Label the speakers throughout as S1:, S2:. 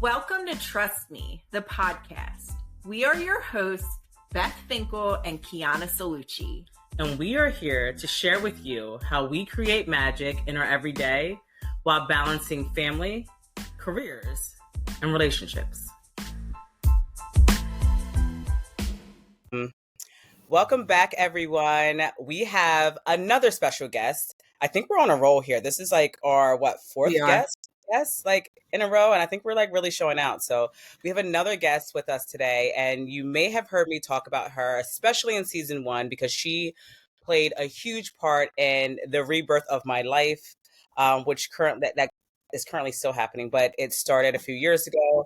S1: Welcome to Trust Me, the podcast. We are your hosts, Beth Finkel and Keyana Salucci.
S2: And we are here to share with you how we create magic in our everyday while balancing family, careers, and relationships. Welcome back, everyone. We have another special guest. I think we're on a roll here. This is like our, fourth guest? Yes, like in a row. And I think we're like really showing out. So we have another guest with us today. And you may have heard me talk about her, especially in season 1, because she played a huge part in the rebirth of my life, which that is currently still happening. But it started a few years ago.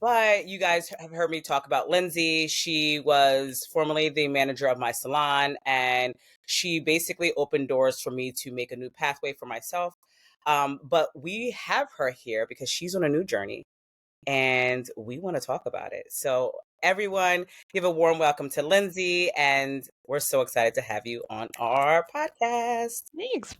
S2: But you guys have heard me talk about Lindsay. She was formerly the manager of my salon, and she basically opened doors for me to make a new pathway for myself. But we have her here because she's on a new journey, and we want to talk about it. So everyone, give a warm welcome to Lindsay, and we're so excited to have you on our podcast.
S3: Thanks.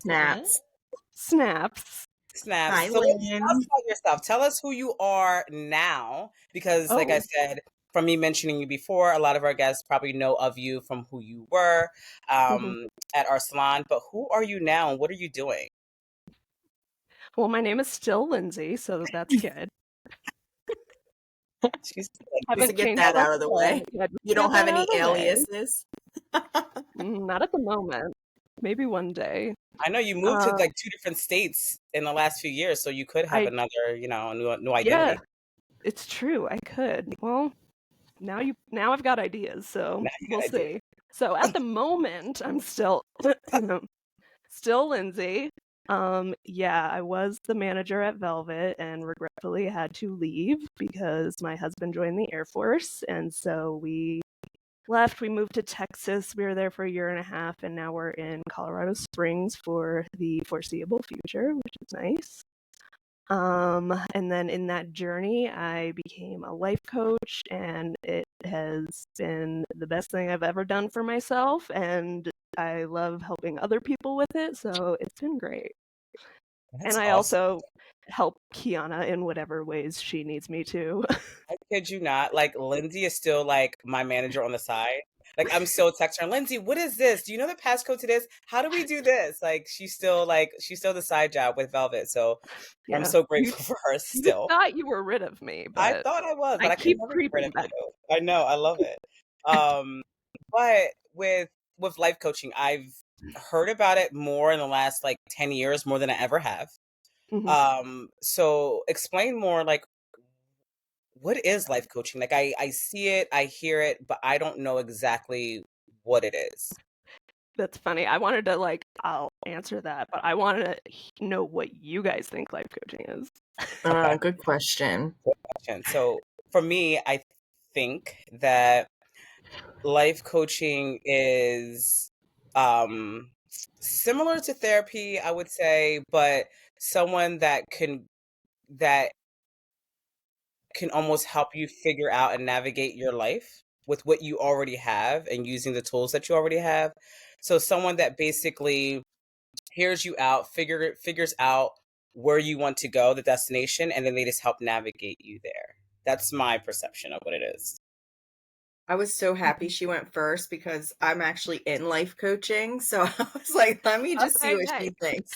S1: Snaps.
S3: Hi,
S2: So
S3: Lynn.
S2: tell us about yourself. Tell us who you are now, because like I said, from me mentioning you before, a lot of our guests probably know of you from who you were at our salon. But who are you now, and what are you doing?
S3: Well, my name is still Lindsay, so that's good.
S2: She's
S1: to get that out of the way. You don't have any aliases?
S3: Not at the moment. Maybe one day.
S2: I know you moved to like 2 different states in the last few years, so you could have another, new identity.
S3: Yeah, it's true. I could. Well, now I've got ideas, so we'll see. So at the moment, I'm still Lindsay. I was the manager at Velvet and regretfully had to leave because my husband joined the Air Force, and so we left. We moved to Texas. We were there for a year and a half, and now we're in Colorado Springs for the foreseeable future, which is nice. And then in that journey, I became a life coach, and it has been the best thing I've ever done for myself, and I love helping other people with it, so it's been great.
S2: That's
S3: and I
S2: awesome.
S3: also help Keyana in whatever ways she needs me to.
S2: I kid you not. Like, Lindsay is still like my manager on the side. Like, I'm still texting her, Lindsay, what is this? Do you know the passcode to this? How do we do this? Like, she's still the side job with Velvet. So I'm so grateful for her still.
S3: You thought you were rid of me, but
S2: I thought I was, but I
S3: keep
S2: can never
S3: creeping
S2: get rid
S3: back.
S2: of you. I know, I love it. But with life coaching, I've heard about it more in the last like 10 years, more than I ever have. So explain more, like, what is life coaching? Like, I see it, I hear it, but I don't know exactly what it is.
S3: That's funny. I wanted to I'll answer that, but I want to know what you guys think life coaching is.
S1: Good question.
S2: So for me, I think that life coaching is similar to therapy, I would say, but someone that can almost help you figure out and navigate your life with what you already have and using the tools that you already have. So someone that basically hears you out, figures out where you want to go, the destination, and then they just help navigate you there. That's my perception of what it is.
S1: I was so happy she went first because I'm actually in life coaching. So I was like, let me just see what she thinks.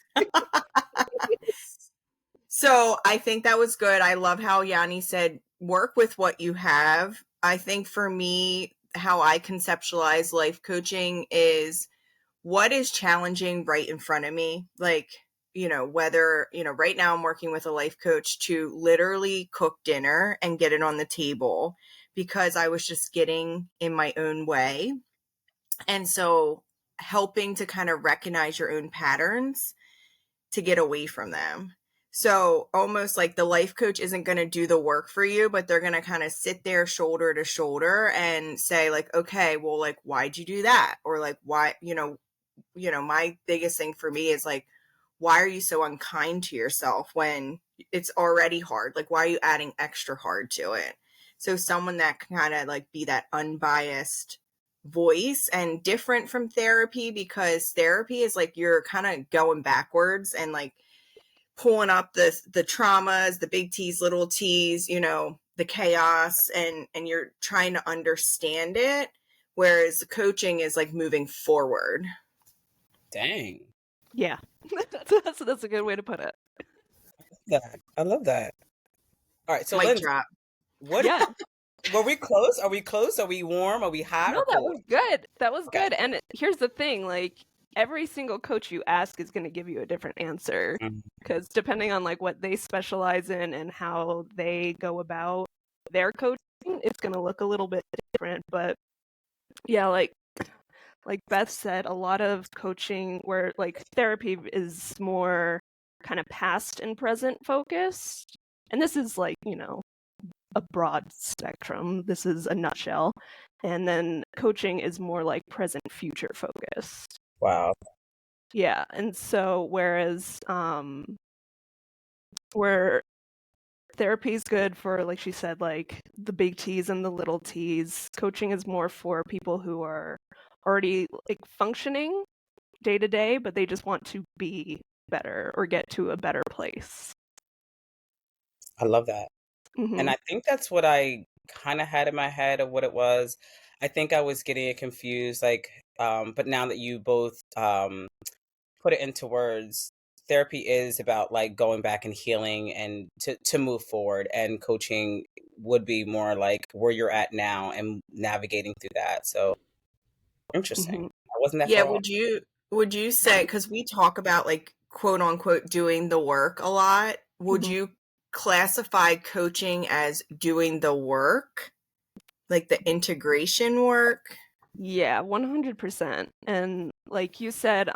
S1: So I think that was good. I love how Yanni said, work with what you have. I think for me, how I conceptualize life coaching is what is challenging right in front of me. Like, whether, right now I'm working with a life coach to literally cook dinner and get it on the table because I was just getting in my own way. And so helping to kind of recognize your own patterns to get away from them. So almost like the life coach isn't going to do the work for you, but they're going to kind of sit there shoulder to shoulder and say like, okay, well, like, why'd you do that? Or like, why, my biggest thing for me is like, why are you so unkind to yourself when it's already hard? Like, why are you adding extra hard to it? So someone that can kind of like be that unbiased voice and different from therapy, because therapy is like you're kind of going backwards and like pulling up the traumas, the big T's, little T's, you know, the chaos, and you're trying to understand it, whereas coaching is like moving forward.
S2: Dang.
S3: Yeah. That's a good way to put it.
S2: I love that. All right, so
S1: Mic
S2: Lindsay,
S1: drop.
S2: what?
S3: Yeah.
S2: Were we close? Are we close? Are we warm? Are we hot
S3: No,
S2: or
S3: that
S2: cold?
S3: was good. That was
S2: Okay.
S3: good. And here's the thing, like every single coach you ask is going to give you a different answer, because depending on like what they specialize in and how they go about their coaching, it's going to look a little bit different. But yeah, like Beth said, a lot of coaching where like therapy is more kind of past and present focused. And this is like, you know, a broad spectrum. This is a nutshell. And then coaching is more like present future focused.
S2: Wow.
S3: Yeah. And so whereas where therapy is good for, like she said, like the big T's and the little T's, coaching is more for people who are already like functioning day to day, but they just want to be better or get to a better place.
S2: I love that.
S3: Mm-hmm.
S2: And I think that's what I kind of had in my head of what it was. I think I was getting it confused, like, but now that you both put it into words, therapy is about like going back and healing and to move forward, and coaching would be more like where you're at now and navigating through that. So interesting. I wasn't that
S1: Yeah,
S2: far off.
S1: would you say, because we talk about like quote unquote doing the work a lot, would you classify coaching as doing the work, like the integration work?
S3: Yeah, 100%. And like you said,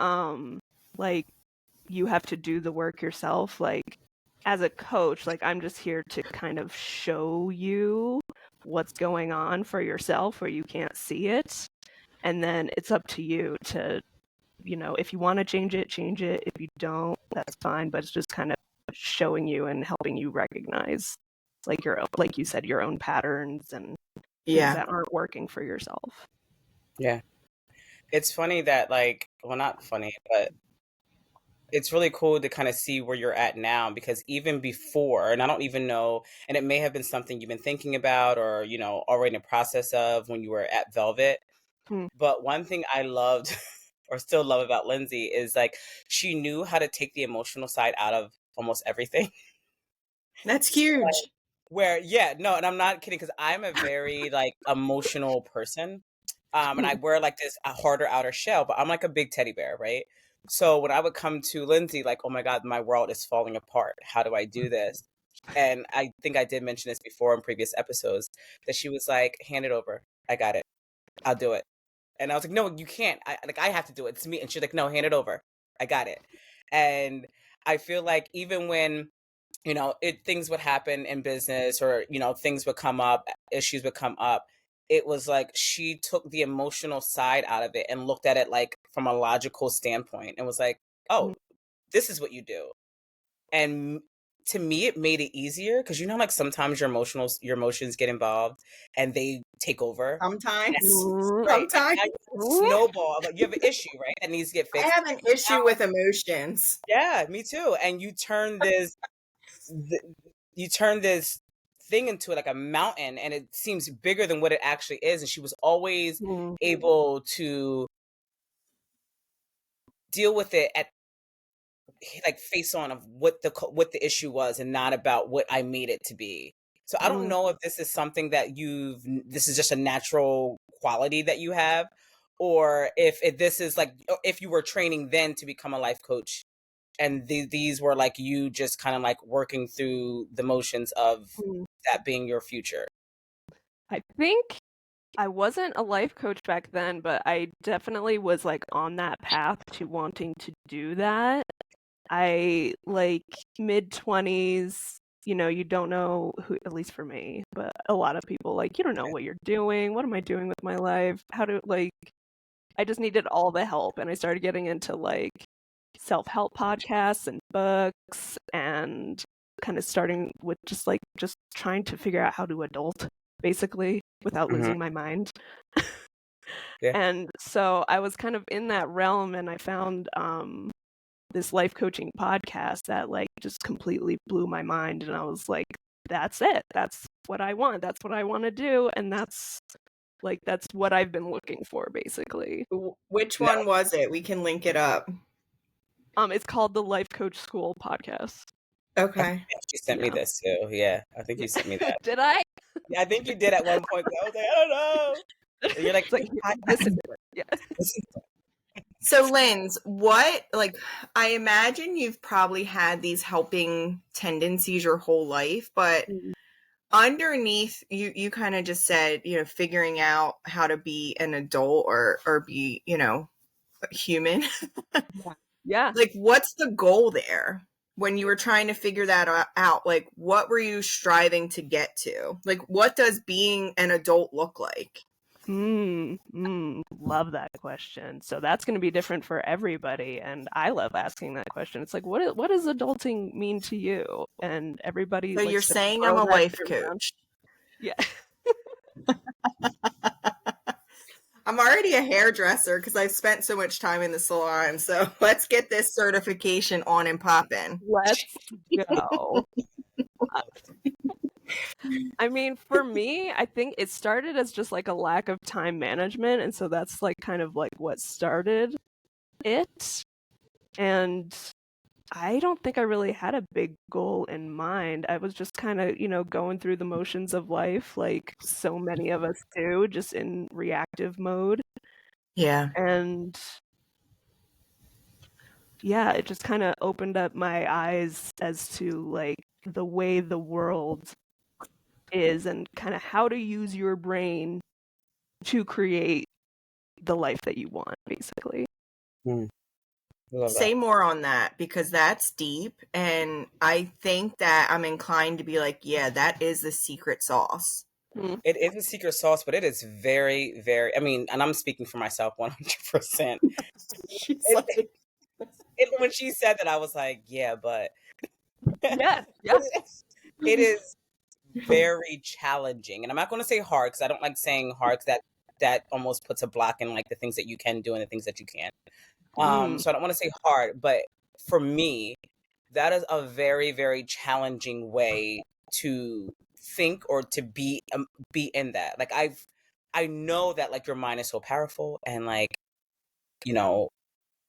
S3: like you have to do the work yourself. Like as a coach, like I'm just here to kind of show you what's going on for yourself where you can't see it. And then it's up to you to, you know, if you want to change it, change it. If you don't, that's fine. But it's just kind of showing you and helping you recognize, like like you said, your own patterns and things that aren't working for yourself.
S2: Yeah. It's funny that like, well, not funny, but it's really cool to kind of see where you're at now, because even before, and I don't even know, and it may have been something you've been thinking about or, you know, already in the process of when you were at Velvet. But one thing I loved or still love about Lindsay is like she knew how to take the emotional side out of almost everything.
S1: That's huge.
S2: Like, where, yeah, no, and I'm not kidding, because I'm a very like emotional person. And I wear like this a harder outer shell, but I'm like a big teddy bear, right? So when I would come to Lindsay, like, oh my God, my world is falling apart. How do I do this? And I think I did mention this before in previous episodes, that she was like, hand it over. I got it. I'll do it. And I was like, no, you can't. I have to do it. It's me. And she's like, no, hand it over. I got it. And I feel like even when, you know, things would happen in business, or, you know, things would come up, issues would come up, it was like she took the emotional side out of it and looked at it like from a logical standpoint and was like, oh, this is what you do. And to me, it made it easier, because, you know, like sometimes your emotions get involved and they take over.
S1: Sometimes.
S2: Right.
S1: Sometimes.
S2: Snowball. Like, you have an issue, right? That needs to get
S1: I
S2: fixed.
S1: have an issue with emotions.
S2: Yeah, me too. And you turn this thing into like a mountain, and it seems bigger than what it actually is. And she was always able to deal with it at like face on of what the issue was, and not about what I made it to be. So I don't know if this is something that this is just a natural quality that you have, or if this is like, if you were training then to become a life coach, and these were like you just kind of like working through the motions of that being your future.
S3: I think I wasn't a life coach back then, but I definitely was like on that path to wanting to do that. I like mid-20s, you know, you don't know who, at least for me, but a lot of people, like, you don't know what you're doing. What am I doing with my life? I just needed all the help. And I started getting into like self-help podcasts and books, and kind of starting with just trying to figure out how to adult, basically, without losing my mind.
S2: Yeah.
S3: And so I was kind of in that realm, and I found this life coaching podcast that like just completely blew my mind, and I was like, that's it. That's what I want. That's what I want to do, and that's what I've been looking for, basically.
S1: Which one was it? We can link it up.
S3: It's called the Life Coach School podcast.
S1: Okay.
S2: She sent me this too. Yeah, I think you sent me that.
S3: Did I?
S2: Yeah, I think you did at one point. I was like, I don't know. And you're like,
S3: this is it. Yeah.
S1: So, Linz, I imagine you've probably had these helping tendencies your whole life, but underneath, you kind of just said, figuring out how to be an adult or be, human.
S3: Yeah.
S1: Like, what's the goal there? When you were trying to figure that out, like, what were you striving to get to? Like, what does being an adult look like?
S3: Love that question. So that's going to be different for everybody, and I love asking that question. It's like, what does adulting mean to you? And everybody.
S1: So you're saying I'm a life coach.
S3: Yeah.
S1: I'm already a hairdresser because I've spent so much time in the salon. So let's get this certification on and popping.
S3: Let's go. I mean, for me, I think it started as just like a lack of time management. And so that's like kind of like what started it. And I don't think I really had a big goal in mind. I was just kind of, going through the motions of life like so many of us do, just in reactive mode.
S1: Yeah.
S3: And yeah, it just kind of opened up my eyes as to like the way the world is and kind of how to use your brain to create the life that you want, basically.
S1: Say more on that, because that's deep, and I think that I'm inclined to be like, yeah, that is the secret sauce.
S2: It is a secret sauce, but it is very, very, I mean, and I'm speaking for myself 100%. When she said that, I was like, yeah, but
S3: yeah.
S2: It is very challenging. And I'm not going to say hard, because I don't like saying hard, because that almost puts a block in like the things that you can do and the things that you can't. So I don't want to say hard, but for me, that is a very, very challenging way to think or to be in that. Like I know that like your mind is so powerful, and like,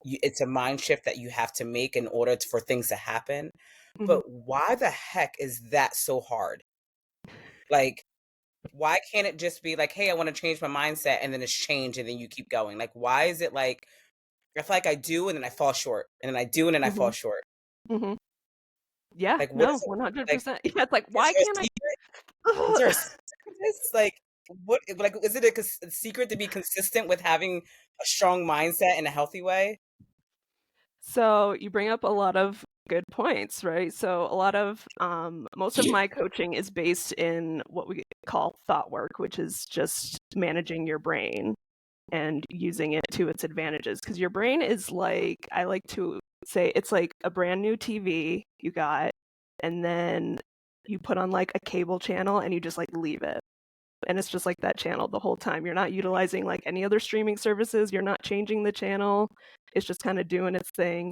S2: it's a mind shift that you have to make in order for things to happen. But why the heck is that so hard? Like, why can't it just be like, hey, I want to change my mindset, and then it's changed, and then you keep going? Like, why is it like, I feel like I do, and then I fall short, and then I do, and then I fall short?
S3: Yeah,
S2: like,
S3: no, 100%. Like, yeah, it's like, why can't I?
S2: Is there a secret to this? Like, what? Like, is it a secret to be consistent with having a strong mindset in a healthy way?
S3: So you bring up a lot of good points, right? So a lot of most of my coaching is based in what we call thought work, which is just managing your brain and using it to its advantages. Because your brain is like, I like to say, it's like a brand new TV you got, and then you put on like a cable channel and you just like leave it. And it's just like that channel the whole time. You're not utilizing like any other streaming services. You're not changing the channel. It's just kind of doing its thing.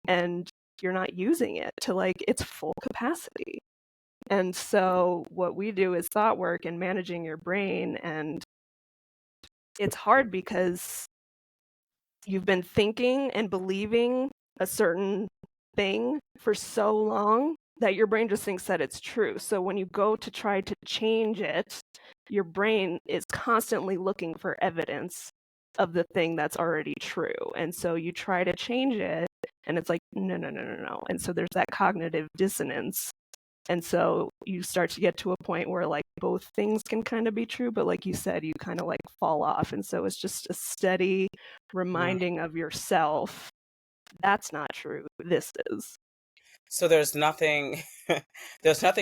S3: And you're not using it to like its full capacity. And so what we do is thought work and managing your brain. And it's hard because you've been thinking and believing a certain thing for so long that your brain just thinks that it's true. So when you go to try to change it, your brain is constantly looking for evidence of the thing that's already true. And so you try to change it, and it's like, no. And so there's that cognitive dissonance. And so you start to get to a point where like both things can kind of be true, but like you said, you kind of like fall off. And so it's just a steady reminding of yourself, that's not true, this is.
S2: So there's nothing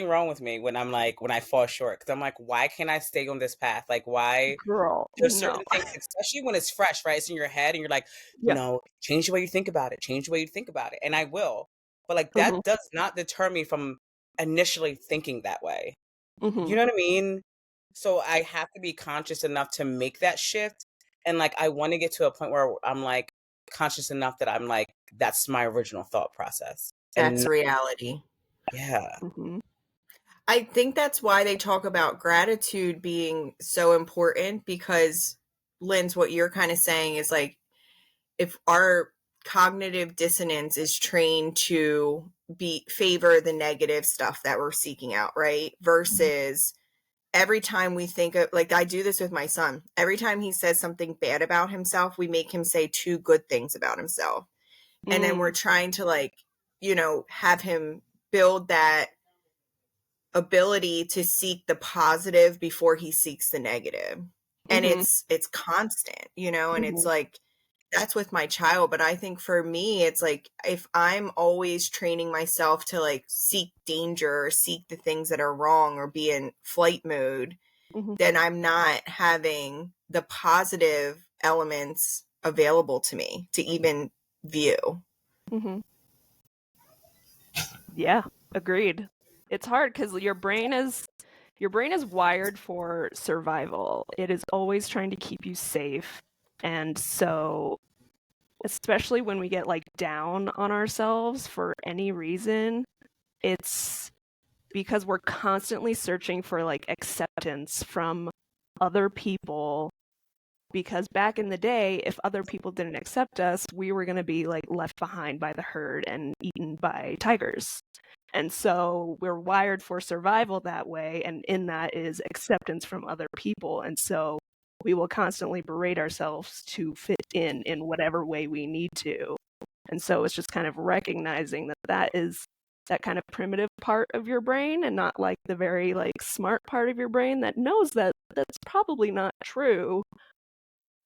S2: wrong with me when I fall short, because I'm like, why can't I stay on this path? Like, why?
S3: Girl,
S2: There's certain things, especially when it's fresh, right? It's in your head, and you're like, change the way you think about it. Change the way you think about it, and I will. But like that does not deter me from initially thinking that way. You know what I mean? So I have to be conscious enough to make that shift, and like I want to get to a point where I'm like, conscious enough that I'm like, that's my original thought process.
S1: That's
S2: And
S1: reality.
S2: yeah.
S3: Mm-hmm.
S1: I think that's why they talk about gratitude being so important, because, Linz, what you're kind of saying is like, if our cognitive dissonance is trained to favor the negative stuff that we're seeking out, right? Versus every time we think of, like, I do this with my son. Every time he says something bad about himself, we make him say 2 good things about himself. And then we're trying to, like, have him build that ability to seek the positive before he seeks the negative. And it's constant, and it's like, that's with my child. But I think for me, it's like, if I'm always training myself to like seek danger or seek the things that are wrong or be in flight mode, then I'm not having the positive elements available to me to even view.
S3: Yeah, agreed. It's hard because your brain is wired for survival. It is always trying to keep you safe. And so, especially when we get like down on ourselves for any reason, it's because we're constantly searching for like acceptance from other people. Because back in the day, if other people didn't accept us, we were going to be like left behind by the herd and eaten by tigers. And so we're wired for survival that way. And in that is acceptance from other people. And so we will constantly berate ourselves to fit in whatever way we need to. And so it's just kind of recognizing that that is that kind of primitive part of your brain and not like the very like smart part of your brain that knows that that's probably not true,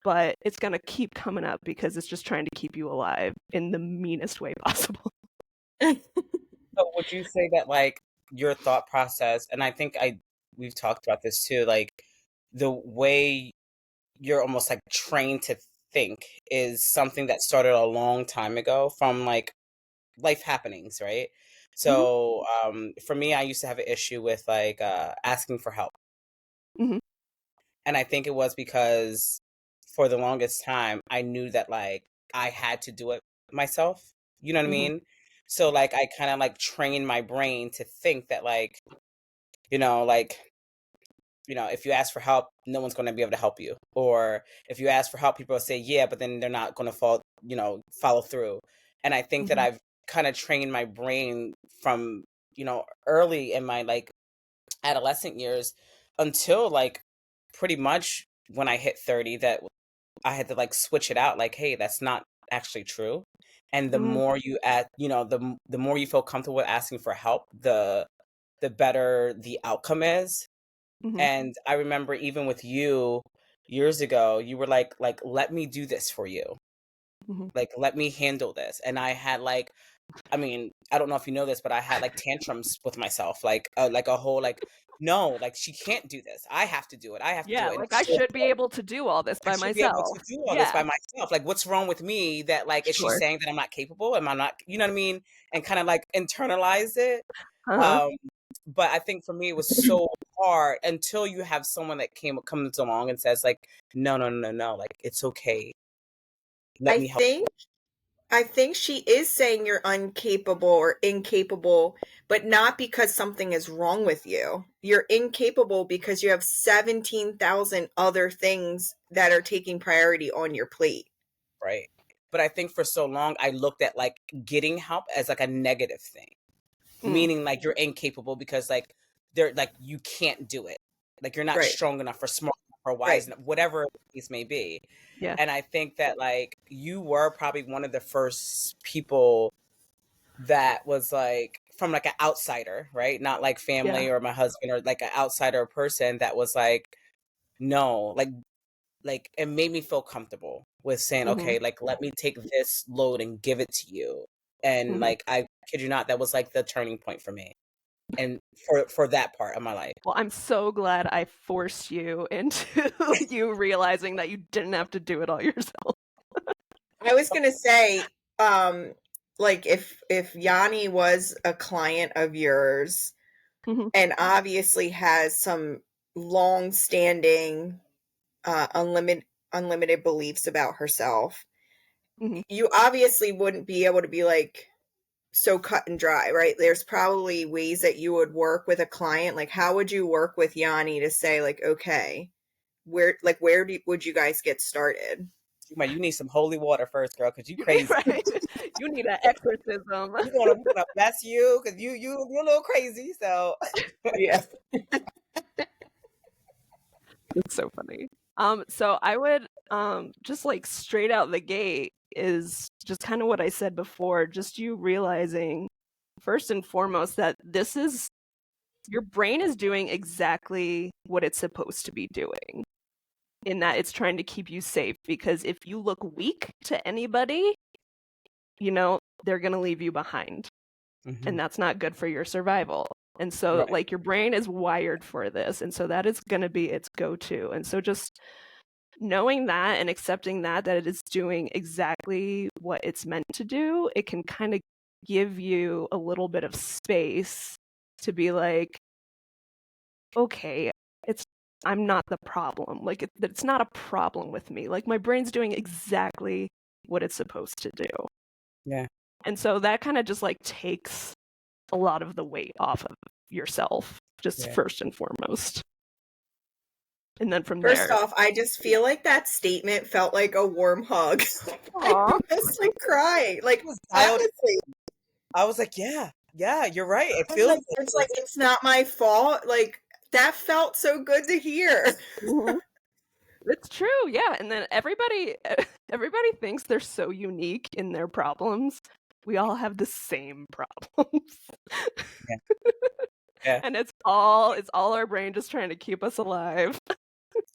S3: but it's going to keep coming up because it's just trying to keep you alive in the meanest way possible.
S2: So would you say that like your thought process, and I think we've talked about this too, like the way you're almost like trained to think is something that started a long time ago from like life happenings, right? So for me, I used to have an issue with like asking for help. And I think it was because for the longest time, I knew that like I had to do it myself. You know what I mean? So like I kind of like trained my brain to think that like, like, if you ask for help, no one's going to be able to help you. Or if you ask for help, people will say, yeah, but then they're not going to follow through. And I think that I've kind of trained my brain from, early in my like adolescent years until like pretty much when I hit 30 that I had to like switch it out like, hey, that's not actually true. And the more you the more you feel comfortable with asking for help, the better the outcome is. And I remember even with you years ago, you were like let me do this for you. Like let me handle this. And I had like, I mean, I don't know if you know this, but I had like tantrums with myself, like a whole like, no, like she can't do this. I have to do it. I have to do
S3: Yeah,
S2: it. And
S3: like I should be able to do all this
S2: I
S3: by
S2: should be able
S3: myself.
S2: to do all this by myself. Like, what's wrong with me? That like, is she
S3: Sure.
S2: saying that I'm not capable? Am I not? You know what I mean? And kind of like internalize it. But I think for me, it was so hard until you have someone that comes along and says like, no, no, no, no, no, like it's okay. Let
S1: I
S2: me help.
S1: think she is saying you're incapable or incapable, but not because something is wrong with you. You're incapable because you have 17,000 other things that are taking priority on your plate.
S2: Right. But I think for so long, I looked at like getting help as like a negative thing, meaning like you're incapable because like they're like, you can't do it. Like you're not
S1: Right.
S2: strong enough or smart enough or wise enough, whatever the case may be.
S3: Yeah.
S2: And I think that like you were probably one of the first people that was like from like an outsider, right? Not like family or my husband or like an outsider person that was like, no, like it made me feel comfortable with saying, okay, like let me take this load and give it to you. And like I kid you not, that was like the turning point for me. And for that part of my life.
S3: Well, I'm so glad I forced you into you realizing that you didn't have to do it all yourself.
S1: I was gonna say, like if Yanni was a client of yours and obviously has some long-standing unlimited beliefs about herself, you obviously wouldn't be able to be like so cut and dry, right? There's probably ways that you would work with a client. Like, how would you work with Yanni to say, like, okay, where would you guys get started?
S2: You need some holy water first, girl, because you crazy.
S3: Right? You need an exorcism.
S2: We're gonna bless you because you're a little crazy. So
S1: Yeah.
S3: It's so funny. So I would just like straight out the gate is just kind of what I said before, just you realizing first and foremost that this is your brain is doing exactly what it's supposed to be doing, in that it's trying to keep you safe, because if you look weak to anybody, you know, they're going to leave you behind. And that's not good for your survival. And so like your brain is wired for this, and so that is going to be its go-to. And so just knowing that and accepting that it is doing exactly what it's meant to do, it can kind of give you a little bit of space to be like, okay, I'm not the problem. Like it's not a problem with me. Like my brain's doing exactly what it's supposed to do.
S2: Yeah.
S3: And so that kind of just like takes a lot of the weight off of yourself, just first and foremost. And then from
S1: First off, I just feel like that statement felt like a warm hug. I was like crying. Like, honestly.
S2: I was like, yeah, you're right. It feels
S1: like, it's like, it's not my fault. Like, that felt so good to hear.
S3: It's true, yeah. And then everybody thinks they're so unique in their problems. We all have the same problems.
S2: Yeah.
S3: And it's all our brain just trying to keep us alive.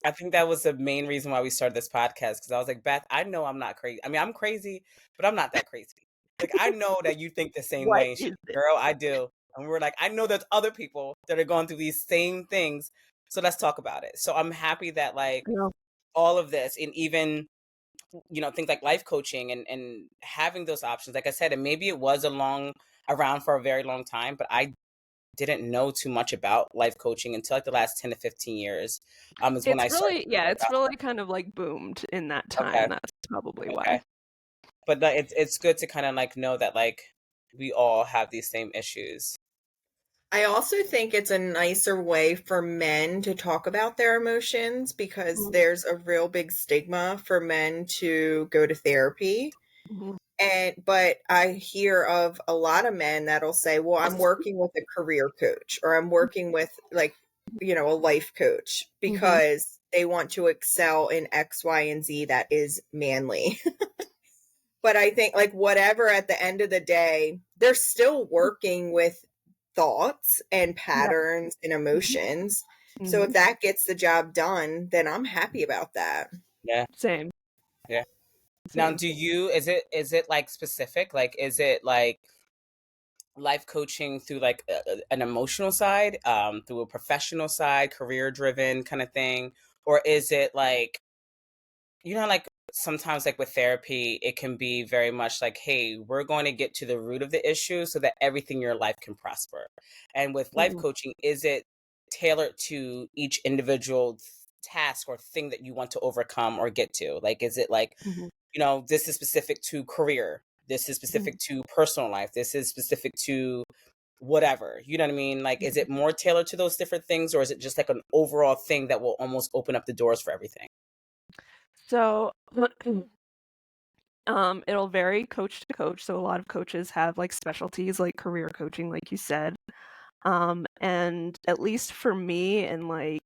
S2: I think that was the main reason why we started this podcast, because I was like, Beth, I know I'm not crazy. I mean, I'm crazy, but I'm not that crazy. Like, I know that you think the same way. Girl, I do. And we're like, I know there's other people that are going through these same things. So let's talk about it. So I'm happy that like all of this, and even, you know, things like life coaching and having those options, like I said, and maybe it was around for a very long time, but I didn't know too much about life coaching until like the last 10 to 15 years. Is when I started.
S3: It's really kind of like boomed in that time. Okay. That's probably why.
S2: But it's good to kind of like know that like we all have these same issues.
S1: I also think it's a nicer way for men to talk about their emotions, because there's a real big stigma for men to go to therapy. But I hear of a lot of men that'll say, well, I'm working with a career coach, or I'm working with like, you know, a life coach, because they want to excel in X, Y, and Z that is manly. But I think like whatever, at the end of the day, they're still working with thoughts and patterns and emotions. So if that gets the job done, then I'm happy about that.
S2: Yeah.
S3: Same.
S2: Yeah. Now, is it like specific? Like, is it like life coaching through like an emotional side, through a professional side, career driven kind of thing? Or is it like, you know, like sometimes like with therapy, it can be very much like, hey, we're going to get to the root of the issue so that everything in your life can prosper. And with life coaching, is it tailored to each individual task or thing that you want to overcome or get to? Like, is it like, you know, this is specific to career, this is specific to personal life, this is specific to whatever, you know what I mean? Like, is it more tailored to those different things, or is it just like an overall thing that will almost open up the doors for everything?
S3: So it'll vary coach to coach. So a lot of coaches have like specialties like career coaching, like you said. And at least for me, and like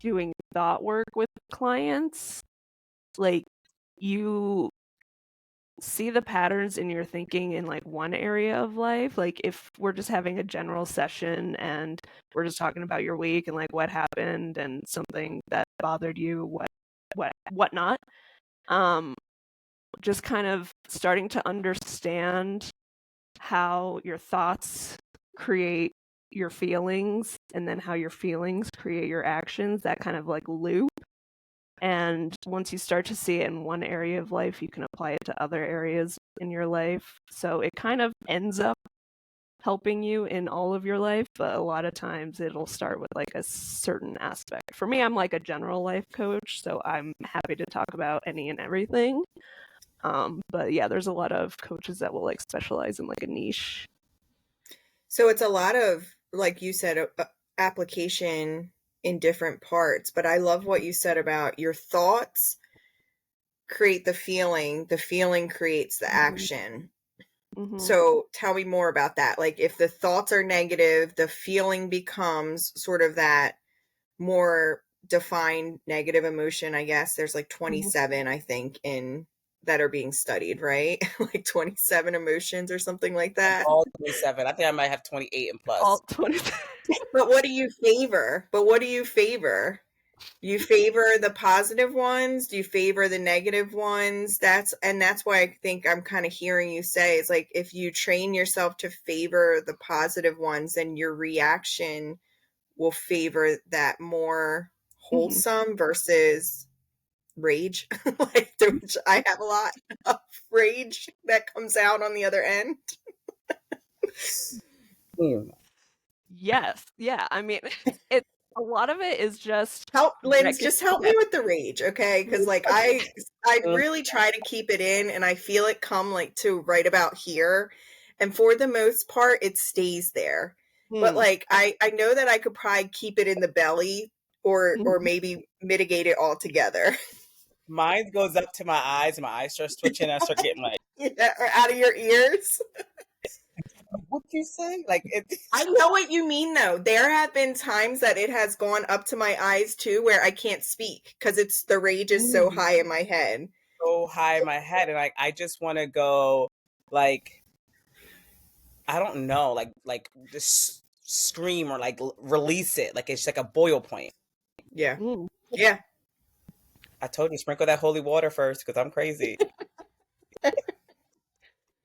S3: doing thought work with clients, like you see the patterns in your thinking in like one area of life. Like if we're just having a general session and we're just talking about your week and like what happened and something that bothered you, whatnot, just kind of starting to understand how your thoughts create your feelings, and then how your feelings create your actions, that kind of like loop. And once you start to see it in one area of life, you can apply it to other areas in your life. So it kind of ends up helping you in all of your life, but a lot of times it'll start with like a certain aspect. For me, I'm like a general life coach, so I'm happy to talk about any and everything. But yeah, there's a lot of coaches that will like specialize in like a niche.
S1: So it's a lot of, like you said, application in different parts. But I love what you said about your thoughts create the feeling creates the action.
S3: Mm-hmm.
S1: So tell me more about that. Like if the thoughts are negative, the feeling becomes sort of that more defined negative emotion, I guess. There's like 27, I think, in that are being studied, right? Like 27 emotions or something like that.
S2: All 27. I think I might have 28 and plus.
S3: All 27.
S1: But what do you favor? You favor the positive ones? Do you favor the negative ones? That's why I think I'm kind of hearing you say it's like if you train yourself to favor the positive ones, then your reaction will favor that more wholesome versus rage. Like which I have a lot of rage that comes out on the other end.
S3: Yes. Yeah. I mean, it's a lot of it is just
S1: Lindsay, just help me with the rage, okay? Because like I really try to keep it in, and I feel it come like to right about here, and for the most part, it stays there. But like I know that I could probably keep it in the belly, or maybe mitigate it altogether.
S2: Mine goes up to my eyes, and my eyes start twitching, and I start getting like,
S1: or out of your ears.
S2: What you say? Like
S1: I know what you mean though. There have been times that it has gone up to my eyes too where I can't speak because the rage is so high in my head.
S2: So high in my head, and like I just want to go like I don't know, like just scream or like release it. Like it's like a boil point.
S1: Yeah. Yeah.
S2: I told you, sprinkle that holy water first because I'm crazy.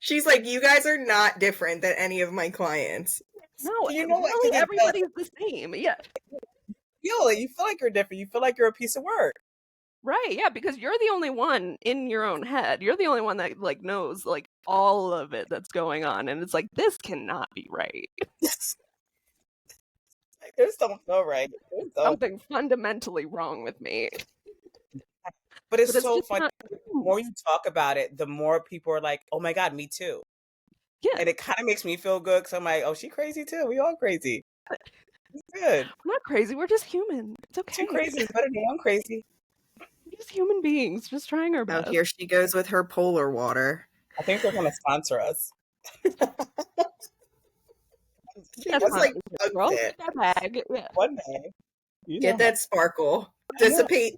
S1: She's like, you guys are not different than any of my clients.
S3: No, you know, really everybody's the same. Yeah.
S2: You feel like you're different. You feel like you're a piece of work.
S3: Right, yeah, because you're the only one in your own head. You're the only one that like knows like all of it that's going on, and it's like this cannot be right.
S2: This don't feel right.
S3: Something fundamentally wrong with me.
S2: But it's so funny. The more you talk about it, the more people are like, "Oh my God, me too."
S3: Yeah,
S2: and it kind of makes me feel good because I'm like, "Oh, she crazy too. We all crazy. It's good.
S3: We're not crazy. We're just human. It's okay.
S2: Too crazy is better than one crazy.
S3: We're just human beings, just trying our best."
S1: Oh, here she goes with her polar water.
S2: I think they're going to sponsor us.
S1: That's like
S3: bag. Yeah.
S2: One day.
S1: Get that sparkle. Dissipate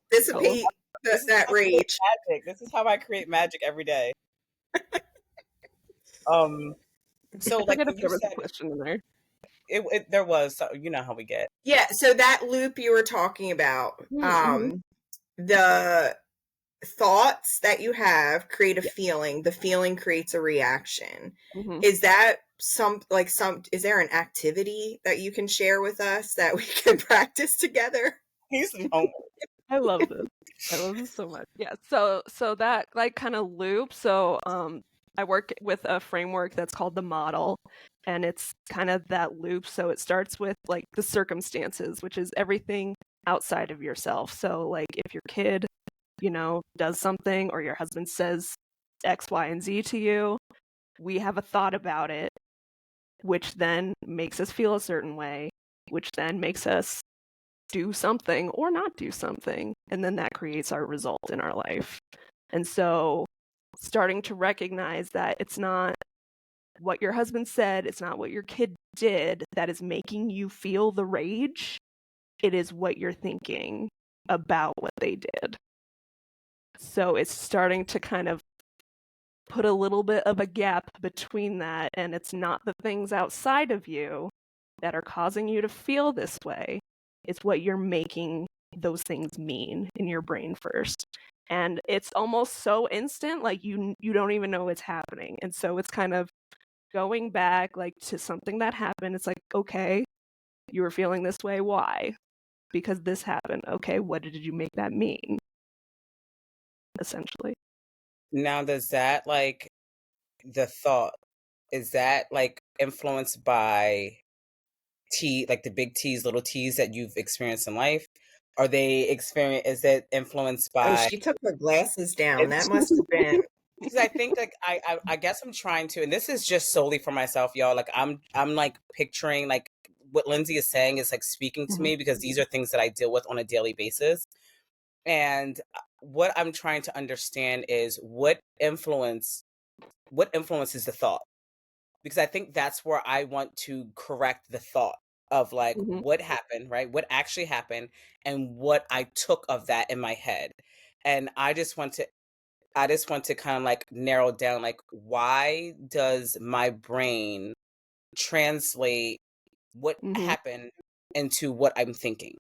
S1: that rage.
S2: Magic. This is how I create magic every day. So like
S3: there was a question in there.
S2: There was, so you know how we get.
S1: Yeah, so that loop you were talking about, the thoughts that you have create a feeling. The feeling creates a reaction. Is that is there an activity that you can share with us that we can practice together?
S3: I love this. I love this so much. Yeah. So that like kind of loop. So I work with a framework that's called the model, and it's kind of that loop. So it starts with like the circumstances, which is everything outside of yourself. So like if your kid, does something, or your husband says X, Y, and Z to you, we have a thought about it, which then makes us feel a certain way, which then makes us do something or not do something. And then that creates our result in our life. And so starting to recognize that it's not what your husband said, it's not what your kid did that is making you feel the rage. It is what you're thinking about what they did. So it's starting to kind of put a little bit of a gap between that, and it's not the things outside of you that are causing you to feel this way. It's what you're making those things mean in your brain first. And it's almost so instant, like you don't even know it's happening. And so it's kind of going back like to something that happened. It's like, okay, you were feeling this way. Why? Because this happened. Okay, what did you make that mean? Essentially.
S2: Now, does that like the thought, is that like influenced by like the big T's, little T's that you've experienced in life? Is it influenced by...
S1: Oh, she took her glasses down. That must have been...
S2: Because I think like I guess I'm trying to, and this is just solely for myself, y'all. Like I'm like picturing like what Lindsay is saying is like speaking to me because these are things that I deal with on a daily basis. And what I'm trying to understand is what influences the thought. Because I think that's where I want to correct the thought of like what happened, right? What actually happened and what I took of that in my head. And I just want to kind of like narrow down like why does my brain translate what happened into what I'm thinking?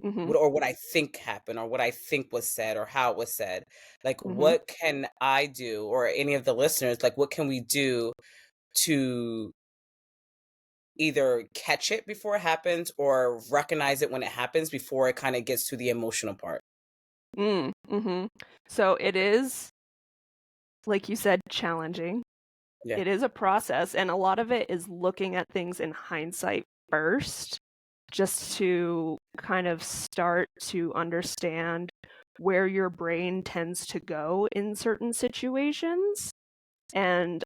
S2: Or what I think happened or what I think was said or how it was said. Like what can I do or any of the listeners like what can we do to either catch it before it happens or recognize it when it happens before it kind of gets to the emotional part?
S3: So it is, like you said, challenging.
S2: Yeah.
S3: It is a process, and a lot of it is looking at things in hindsight first, just to kind of start to understand where your brain tends to go in certain situations. And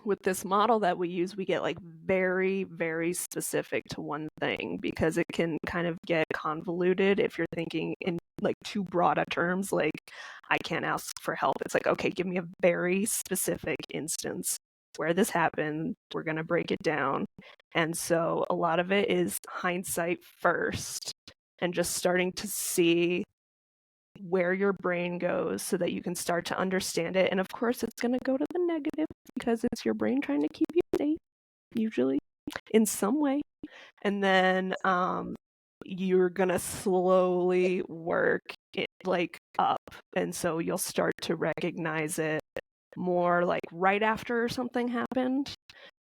S3: with this model that we use, we get like very, very specific to one thing because it can kind of get convoluted if you're thinking in like too broad a terms, like I can't ask for help. It's like, okay, give me a very specific instance where this happened. We're going to break it down. And so a lot of it is hindsight first and just starting to see where your brain goes so that you can start to understand it. And of course, it's going to go to the negative because it's your brain trying to keep you safe, usually in some way. And then you're going to slowly work it like up. And so you'll start to recognize it more like right after something happened.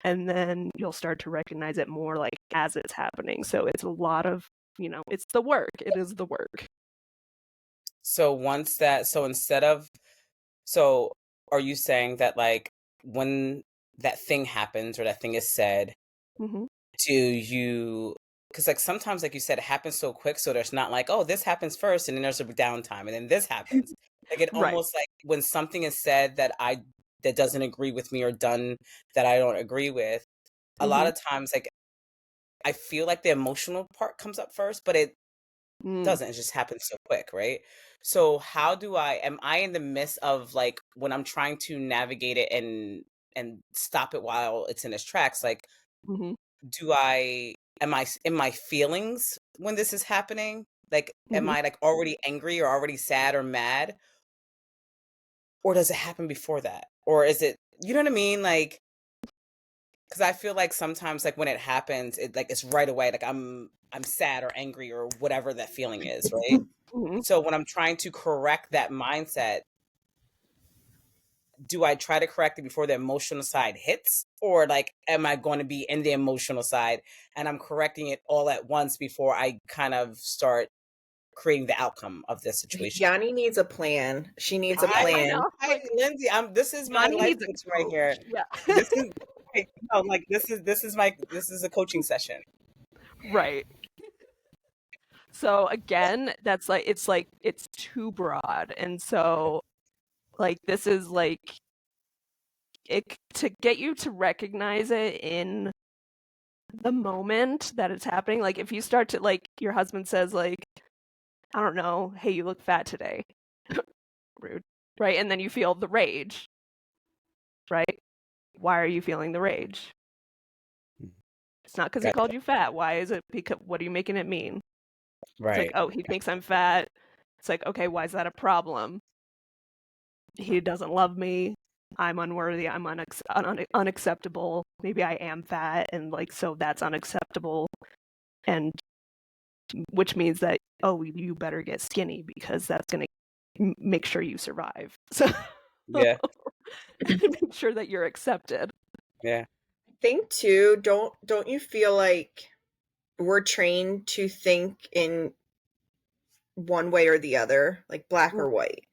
S3: And then you'll start to recognize it more like as it's happening. So it's a lot of, it's the work. It is the work.
S2: So are you saying that like when that thing happens or that thing is said, do you, because like sometimes like you said, it happens so quick, so there's not like, oh, this happens first and then there's a downtime and then this happens. Like it
S3: Right.
S2: almost like when something is said that doesn't agree with me or done that I don't agree with, a lot of times like I feel like the emotional part comes up first, but it doesn't. It just happens so quick, right? So how am I in the midst of like when I'm trying to navigate it and stop it while it's in its tracks, like am I in my feelings when this is happening? Like am I like already angry or already sad or mad? Or does it happen before that? Or is it, you know what I mean? Like, because I feel like sometimes like when it happens, it's right away. Like I'm sad or angry or whatever that feeling is, right? So when I'm trying to correct that mindset, do I try to correct it before the emotional side hits? Or like am I going to be in the emotional side and I'm correcting it all at once before I kind of start creating the outcome of this situation?
S1: Yanni needs a plan. She needs a plan.
S3: I know.
S2: Lindsay, this is my
S3: Yanni
S2: life
S3: needs a
S2: coach right
S3: coach.
S2: here.
S3: Yeah.
S2: This is no, like this is a coaching session.
S3: Right. So again, that's like it's too broad. And so like this is like to get you to recognize it in the moment that it's happening. Like if you start to like your husband says like, I don't know, hey, you look fat today. Rude. Right? And then you feel the rage. Right? Why are you feeling the rage? It's not because he called you fat. Why is it? Because what are you making it mean?
S2: Right.
S3: It's like, oh, he thinks I'm fat. It's like, okay, why is that a problem? He doesn't love me. I'm unworthy. I'm unacceptable. Maybe I am fat, and like so that's unacceptable. And which means that you better get skinny because that's gonna make sure you survive. So
S2: yeah,
S3: make sure that you're accepted.
S2: yeah.
S1: I think too, don't you feel like we're trained to think in one way or the other, like black or white?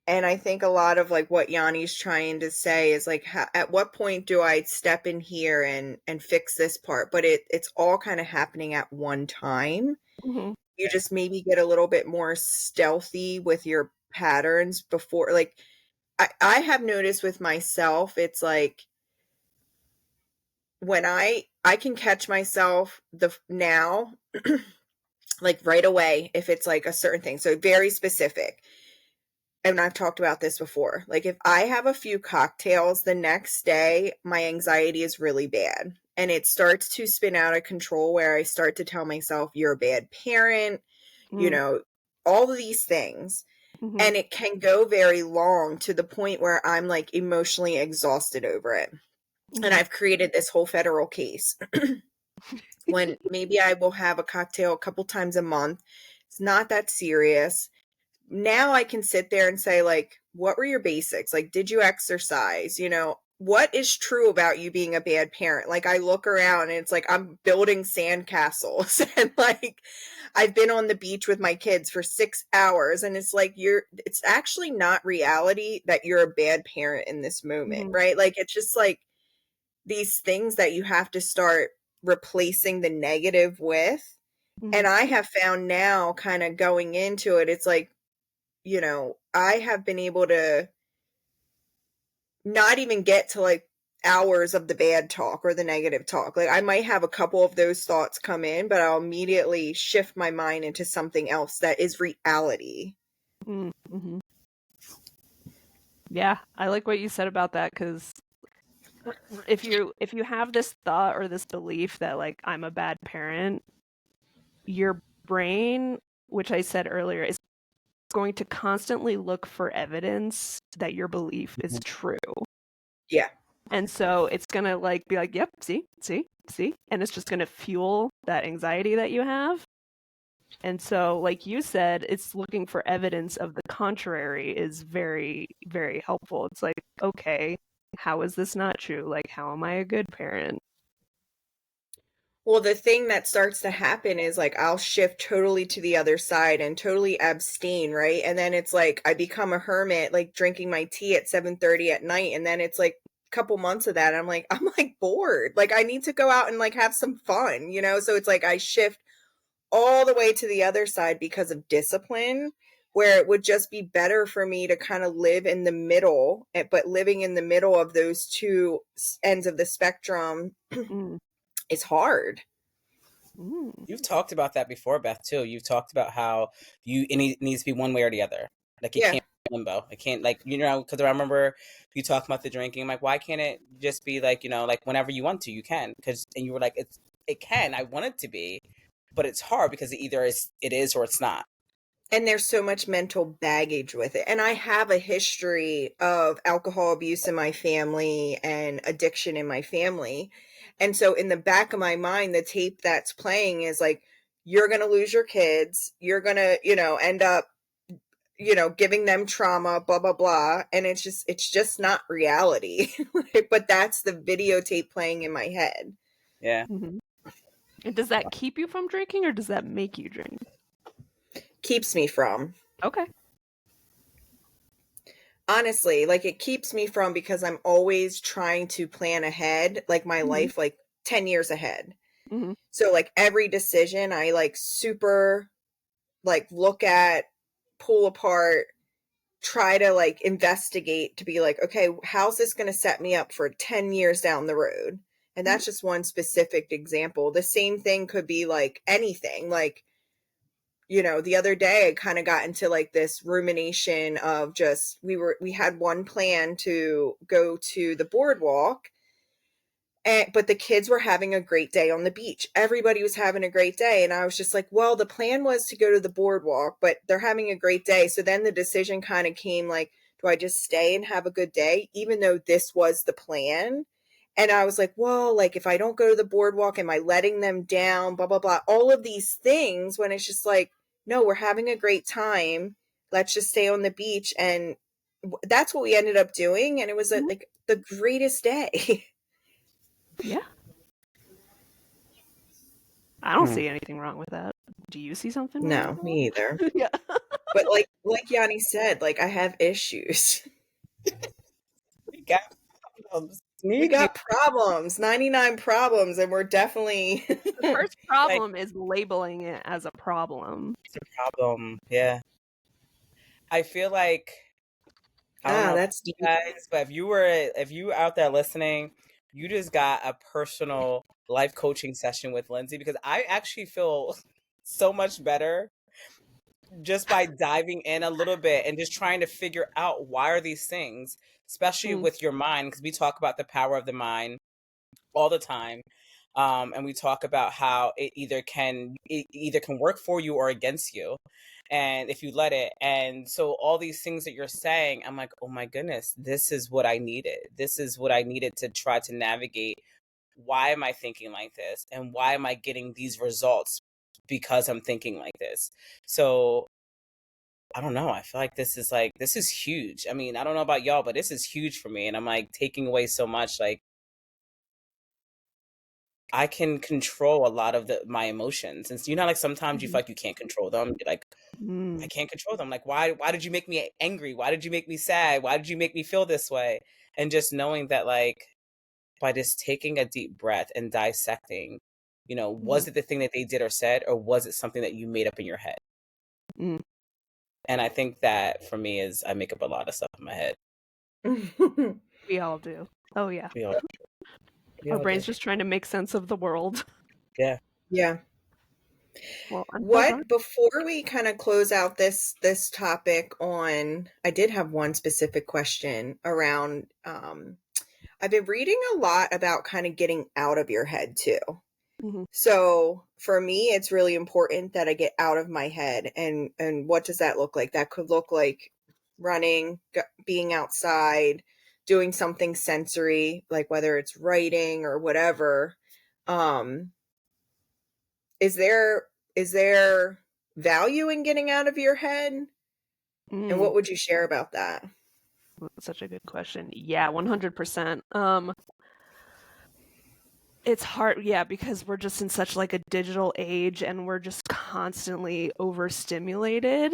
S1: And I think a lot of like what Yanni's trying to say is like, at what point do I step in here and fix this part? But it's all kind of happening at one time. You just maybe get a little bit more stealthy with your patterns before, like, I have noticed with myself, it's like when I can catch myself now, like right away, if it's like a certain thing. So very specific. And I've talked about this before. Like if I have a few cocktails the next day, my anxiety is really bad. And it starts to spin out of control where I start to tell myself, you're a bad parent, all of these things.
S3: Mm-hmm.
S1: And it can go very long to the point where I'm like emotionally exhausted over it.
S3: Mm-hmm.
S1: And I've created this whole federal case when maybe I will have a cocktail a couple times a month. It's not that serious. Now I can sit there and say, like, what were your basics? Like, did you exercise? What is true about you being a bad parent? Like, I look around and it's like I'm building sandcastles and like I've been on the beach with my kids for 6 hours, and it's like it's actually not reality that you're a bad parent in this moment,
S3: Mm-hmm.
S1: right? Like, it's just like these things that you have to start replacing the negative with.
S3: Mm-hmm.
S1: And I have found now, kind of going into it, it's like, I have been able to not even get to like hours of the bad talk or the negative talk. Like I might have a couple of those thoughts come in, but I'll immediately shift my mind into something else that is reality.
S3: Mm-hmm. Yeah, I like what you said about that, because if you have this thought or this belief that like I'm a bad parent, your brain, which I said earlier, is going to constantly look for evidence that your belief is true.
S1: Yeah.
S3: And so it's going to like be like, yep, see, and it's just going to fuel that anxiety that you have. And so, like you said, it's looking for evidence of the contrary is very, very helpful. It's like, okay, how is this not true? Like, how am I a good parent?
S1: Well, the thing that starts to happen is like I'll shift totally to the other side and totally abstain, right? And then it's like I become a hermit, like drinking my tea at 7:30 at night, and then it's like a couple months of that, I'm like bored. Like I need to go out and like have some fun, So it's like I shift all the way to the other side because of discipline, where it would just be better for me to kind of live in the middle, but living in the middle of those two ends of the spectrum is hard.
S2: You've talked about that before, Beth, too. You've talked about how it needs to be one way or the other. Like it can't be limbo. It can't, like, because I remember you talking about the drinking. I'm like, why can't it just be like, like whenever you want to, you can? And you were like, it can. I want it to be, but it's hard because it is or it's not.
S1: And there's so much mental baggage with it. And I have a history of alcohol abuse in my family and addiction in my family. And so in the back of my mind, the tape that's playing is like, you're going to lose your kids. You're going to, end up, giving them trauma, blah, blah, blah. And it's just not reality. But that's the videotape playing in my head.
S2: Yeah.
S3: Mm-hmm. And does that keep you from drinking, or does that make you drink?
S1: Keeps me from.
S3: Okay.
S1: Honestly, like it keeps me from, because I'm always trying to plan ahead, like my life, like 10 years ahead.
S3: Mm-hmm.
S1: So like every decision I like super like look at, pull apart, try to like investigate to be like, okay, how's this going to set me up for 10 years down the road? And that's just one specific example. The same thing could be like anything. Like, the other day I kind of got into like this rumination of just, we had one plan to go to the boardwalk, but the kids were having a great day on the beach. Everybody was having a great day. And I was just like, well, the plan was to go to the boardwalk, but they're having a great day. So then the decision kind of came like, do I just stay and have a good day, even though this was the plan? And I was like, well, like if I don't go to the boardwalk, am I letting them down? Blah, blah, blah. All of these things, when it's just like, no, we're having a great time. Let's just stay on the beach. And that's what we ended up doing. And it was like the greatest day.
S3: Yeah. I don't see anything wrong with that. Do you see something wrong with that?
S1: Me either.
S3: Yeah.
S1: But like Yanni said, like I have issues.
S2: We got problems.
S1: We got problems, 99 problems, and we're definitely
S3: the first problem is labeling it as a problem.
S2: It's a problem. Yeah. I feel like I don't know
S1: That's deep.
S2: guys, but if you were out there listening, you just got a personal life coaching session with Lindsay, because I actually feel so much better just by diving in a little bit and just trying to figure out why are these things, especially with your mind, because we talk about the power of the mind all the time. And we talk about how it either can work for you or against you, and if you let it. And so all these things that you're saying, I'm like, oh my goodness, this is what I needed. This is what I needed to try to navigate. Why am I thinking like this? And why am I getting these results? Because I'm thinking like this. So I don't know. I feel like this is huge. I mean, I don't know about y'all, but this is huge for me. And I'm like taking away so much. Like, I can control a lot of my emotions. And so, like sometimes you feel like you can't control them. You're like, I can't control them. Like, why did you make me angry? Why did you make me sad? Why did you make me feel this way? And just knowing that, like, by just taking a deep breath and dissecting, was it the thing that they did or said, or was it something that you made up in your head? And I think that for me is I make up a lot of stuff in my head.
S3: We all do. Oh yeah.
S2: We all
S3: Our brain's just trying to make sense of the world.
S2: Yeah.
S1: Yeah.
S3: Well,
S1: before we kind of close out this topic on, I did have one specific question around, I've been reading a lot about kind of getting out of your head too. So for me, it's really important that I get out of my head. And what does that look like? That could look like running, being outside, doing something sensory, like whether it's writing or whatever. Is there value in getting out of your head? And what would you share about that?
S3: Such a good question. Yeah, 100%. It's hard, yeah, because we're just in such like a digital age and we're just constantly overstimulated.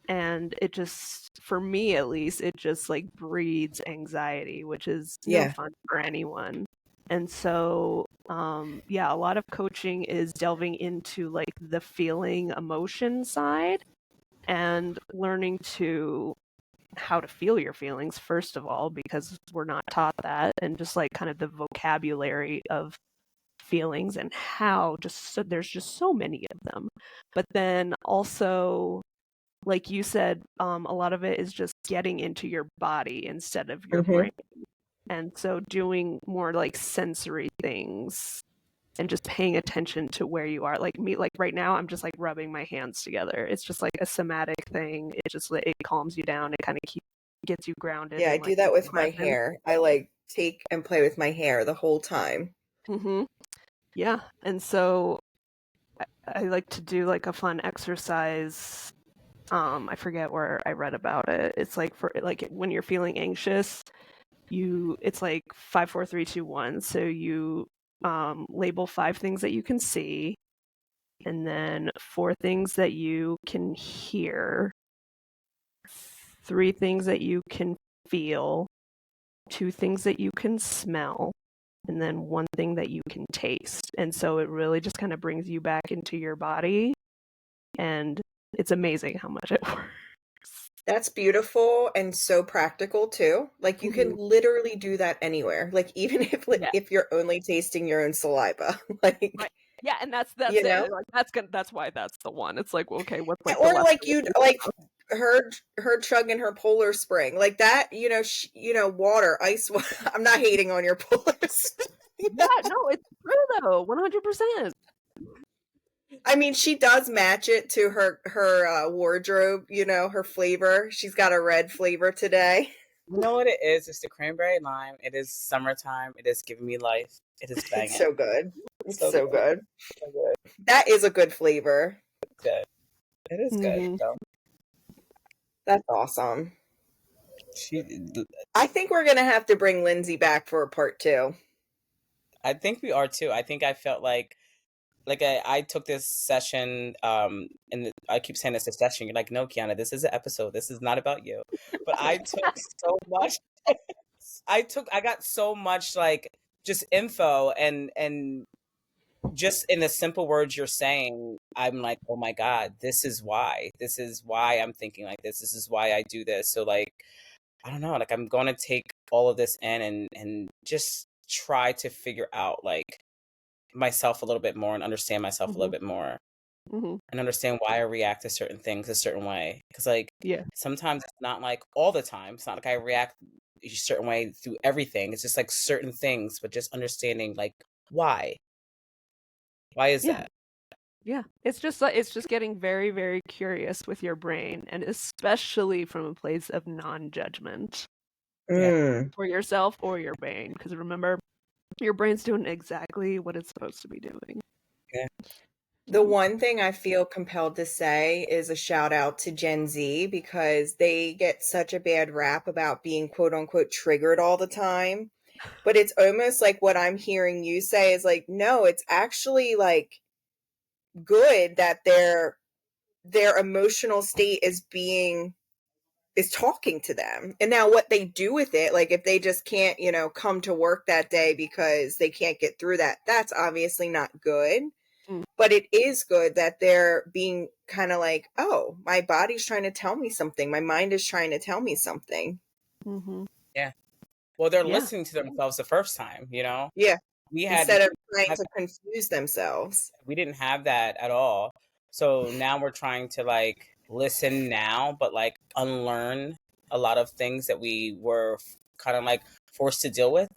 S3: And it just, for me at least, it just like breeds anxiety, which is no fun for anyone. And so, yeah, a lot of coaching is delving into like the feeling emotion side and learning to how to feel your feelings, first of all, because we're not taught that, and just like kind of the vocabulary of feelings and how there's just so many of them. But then also, like you said, a lot of it is just getting into your body instead of your brain. And so doing more like sensory things and just paying attention to where you are. Like me, like right now, I'm just like rubbing my hands together. It's just like a somatic thing. It calms you down. It kind of gets you grounded.
S1: Yeah, I do that with my
S3: present.
S1: hair. I like take and play with my hair the whole time.
S3: Yeah, and so I like to do like a fun exercise. I forget where I read about it. It's like for like when you're feeling anxious, it's like 5, 4, 3, 2, 1. So you label 5 things that you can see, and then 4 things that you can hear, 3 things that you can feel, 2 things that you can smell, and then 1 thing that you can taste. And so it really just kind of brings you back into your body, and it's amazing how much it works.
S1: That's beautiful and so practical too. Like you can literally do that anywhere. Like even if you're only tasting your own saliva, like
S3: yeah, and that's
S1: you know?
S3: it. Like, that's why that's the one. It's like, okay, what's like
S1: or like you'd like her chugging her Polar Spring like that. Water, ice. I'm not hating on your Polar Spring.
S3: Yeah, no, it's true though, 100%.
S1: I mean, she does match it to her wardrobe, her flavor. She's got a red flavor today.
S2: You know what it is? It's the cranberry lime. It is summertime. It is giving me life. It is banging.
S1: It's so good. It's so good. So good. That is a good flavor.
S2: It's good. It is good. So.
S1: That's awesome. I think we're going to have to bring Lindsay back for a part 2.
S2: I think we are too. I think I felt like I took this session, and I keep saying it's a session. You're like, no, Keyana, this is an episode. This is not about you. But I took so much. I got so much like just info and just in the simple words you're saying, I'm like, oh my God, this is why I'm thinking like this. This is why I do this. So like, I don't know, like I'm going to take all of this in and just try to figure out like myself a little bit more and understand myself a little bit more and understand why I react to certain things a certain way. Because like sometimes it's not like all the time. It's not like I react a certain way through everything. It's just like certain things, but just understanding like why. Why is that?
S3: Yeah, it's just getting very, very curious with your brain, and especially from a place of non-judgment for yourself or your brain. Because remember, your brain's doing exactly what it's supposed to be doing.
S2: Yeah.
S1: The one thing I feel compelled to say is a shout out to Gen Z, because they get such a bad rap about being quote unquote triggered all the time. But it's almost like what I'm hearing you say is like, no, it's actually like good that their emotional state is talking to them. And now what they do with it, like if they just can't, come to work that day because they can't get through that, that's obviously not good. But it is good that they're being kind of like, oh, my body's trying to tell me something. My mind is trying to tell me something.
S2: Yeah. Well, they're listening to themselves the first time, Yeah.
S1: Instead of trying to confuse themselves.
S2: We didn't have that at all. So now we're trying to like listen now, but like unlearn a lot of things that we were kind of like forced to deal with.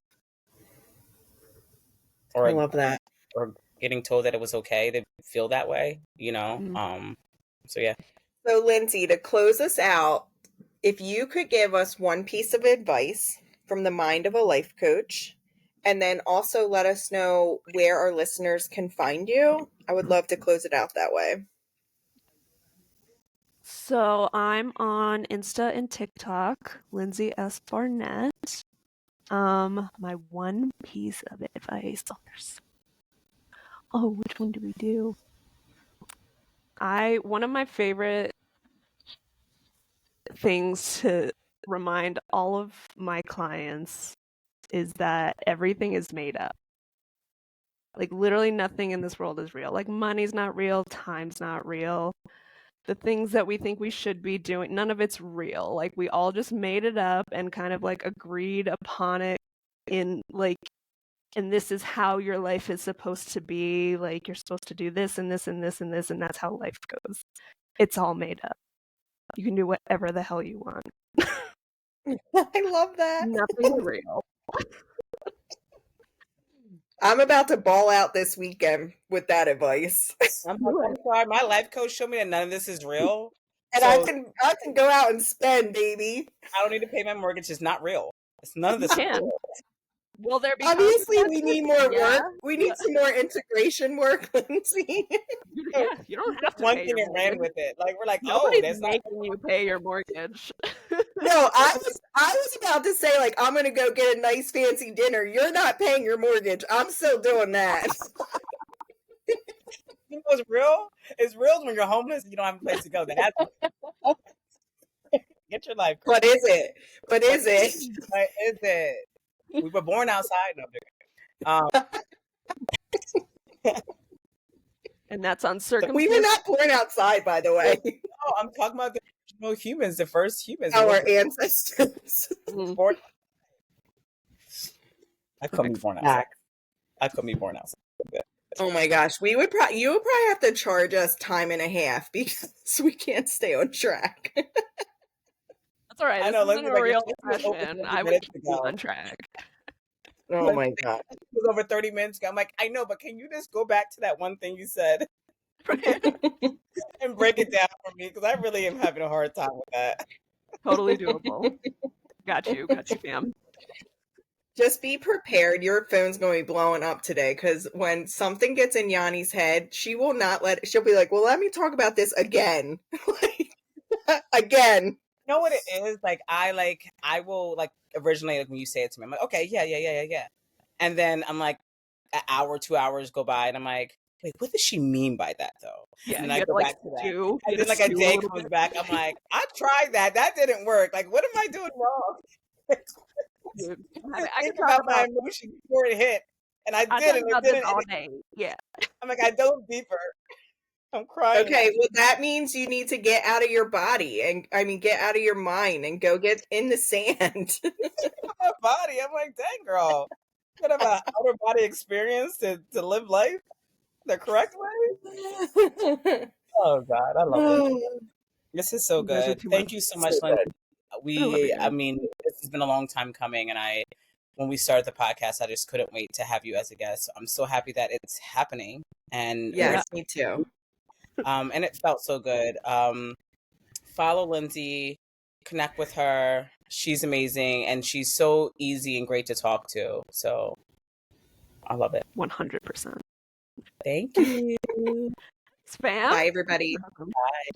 S2: Or
S1: I love that.
S2: Or getting told that it was okay to feel that way, So yeah.
S1: So Lindsay, to close us out, if you could give us one piece of advice from the mind of a life coach, and then also let us know where our listeners can find you, I would love to close it out that way.
S3: So I'm on Insta and TikTok, Lindsay S. Barnett. My one piece of advice. Which one do we do? One of my favorite things to remind all of my clients is that everything is made up. Like literally nothing in this world is real. Like money's not real, time's not real. The things that we think we should be doing, none of it's real. Like we all just made it up and kind of like agreed upon it and this is how your life is supposed to be. Like you're supposed to do this and this and this and this, and that's how life goes. It's all made up. You can do whatever the hell you want.
S1: I love that.
S3: Nothing's real.
S1: I'm about to ball out this weekend with that advice.
S2: I'm sorry, my life coach showed me that none of this is real.
S1: And so I can go out and spend, baby.
S2: I don't need to pay my mortgage. It's not real. It's none of this.
S3: Well,
S1: obviously we need more work. We need some more integration work, Lindsay.
S3: Yeah, you don't have to.
S2: One thing and ran with it. Like we're like,
S3: nobody's making you pay your mortgage.
S1: No, I was about to say like I'm gonna go get a nice fancy dinner. You're not paying your mortgage. I'm still doing that.
S2: You know what's real? It's real when you're homeless and you don't have a place to go. Get your life.
S1: What is it? What is it?
S2: What is it? We were born outside.
S3: And that's on circumstances.
S1: We were not born outside, by the way.
S2: No, I'm talking about the original humans, the first humans.
S1: Our ancestors.
S2: I couldn't be born outside.
S1: Oh my gosh, you would probably have to charge us time and a half because we can't stay on track.
S3: That's all right. I know. This isn't a real question. I would keep you on track.
S1: Oh my god,
S2: it was over 30 minutes ago. I'm like, I know, but can you just go back to that one thing you said and break it down for me? Because I really am having a hard time with that.
S3: Totally doable. Got you, fam.
S1: Just be prepared. Your phone's going to be blowing up today because when something gets in Yanni's head, she will not she'll be like, well, let me talk about this again. Again.
S2: You know what it is? I will originally when you say it to me, I'm like, okay, yeah. And then I'm like, an hour, 2 hours go by and I'm like, wait, what does she mean by that though?
S3: Yeah,
S2: and I go back to that. And then a day comes back, I'm like, I tried that. That didn't work. Like, what am I doing wrong?
S3: Dude,
S2: I can talk about my emotion before it hit. And I did, and it didn't.
S3: All day. Yeah.
S2: I'm like, I dove deeper. I'm crying.
S1: Okay, well, that means you need to get out of your body get out of your mind and go get in the sand.
S2: My body. I'm like, dang, girl. You gotta have an outer body experience to live life the correct way. Oh God, I love it. This is so
S3: You guys are
S2: good.
S3: too
S2: Thank
S3: much.
S2: you so much,
S1: So
S2: Lindsay.
S1: good.
S2: I mean, this has been a long time coming, and when we started the podcast, I just couldn't wait to have you as a guest. So I'm so happy that it's happening, and
S1: Yes, me too.
S2: and it felt so good. Follow Lindsay, connect with her. She's amazing, and she's so easy and great to talk to. So I love it.
S3: 100%.
S2: Thank you.
S3: Spam.
S1: Bye, everybody.
S2: Bye.